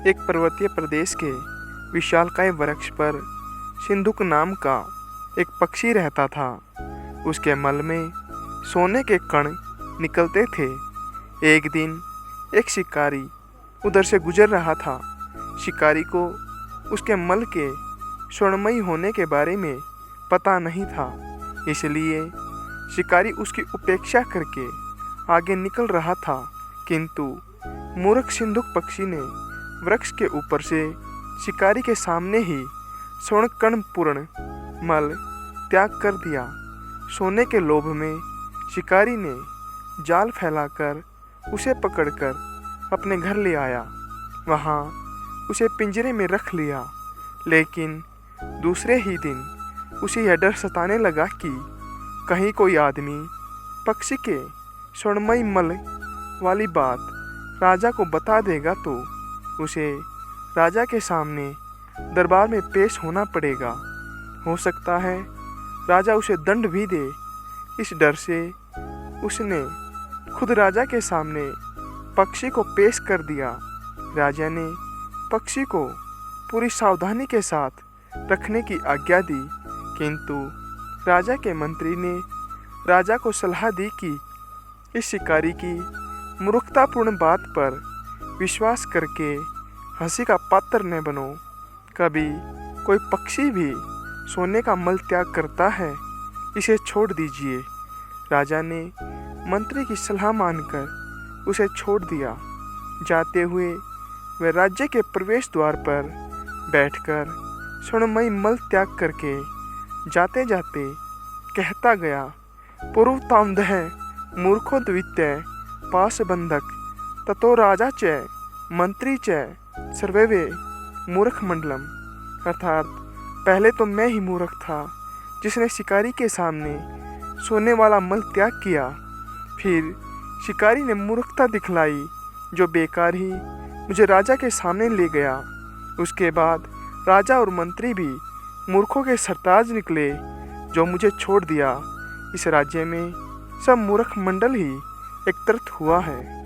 एक पर्वतीय प्रदेश के विशालकाय वृक्ष पर सिंधुक नाम का एक पक्षी रहता था। उसके मल में सोने के कण निकलते थे। एक दिन एक शिकारी उधर से गुजर रहा था। शिकारी को उसके मल के स्वर्णमयी होने के बारे में पता नहीं था, इसलिए शिकारी उसकी उपेक्षा करके आगे निकल रहा था। किंतु मूर्ख सिंधुक पक्षी ने वृक्ष के ऊपर से शिकारी के सामने ही स्वर्ण कण पूर्ण मल त्याग कर दिया। सोने के लोभ में शिकारी ने जाल फैलाकर उसे पकड़कर अपने घर ले आया। वहाँ उसे पिंजरे में रख लिया। लेकिन दूसरे ही दिन उसे यह डर सताने लगा कि कहीं कोई आदमी पक्षी के स्वर्णमयी मल वाली बात राजा को बता देगा तो उसे राजा के सामने दरबार में पेश होना पड़ेगा। हो सकता है राजा उसे दंड भी दे। इस डर से उसने खुद राजा के सामने पक्षी को पेश कर दिया। राजा ने पक्षी को पूरी सावधानी के साथ रखने की आज्ञा दी, किंतु राजा के मंत्री ने राजा को सलाह दी कि इस शिकारी की मूर्खतापूर्ण बात पर विश्वास करके हंसी का पात्र न बनो। कभी कोई पक्षी भी सोने का मल त्याग करता है, इसे छोड़ दीजिए। राजा ने मंत्री की सलाह मानकर उसे छोड़ दिया। जाते हुए वह राज्य के प्रवेश द्वार पर बैठकर स्वर्णमयी मल त्याग करके जाते जाते कहता गया, पूर्वतामदः मूर्खो द्वितीय पाशबंधक ततो राजा च मंत्री च सर्वे मूर्ख मंडलम। अर्थात पहले तो मैं ही मूर्ख था जिसने शिकारी के सामने सोने वाला मल त्याग किया, फिर शिकारी ने मूर्खता दिखलाई जो बेकार ही मुझे राजा के सामने ले गया। उसके बाद राजा और मंत्री भी मूर्खों के सरताज निकले जो मुझे छोड़ दिया। इस राज्य में सब मूर्ख मंडल ही एकत्रित हुआ है।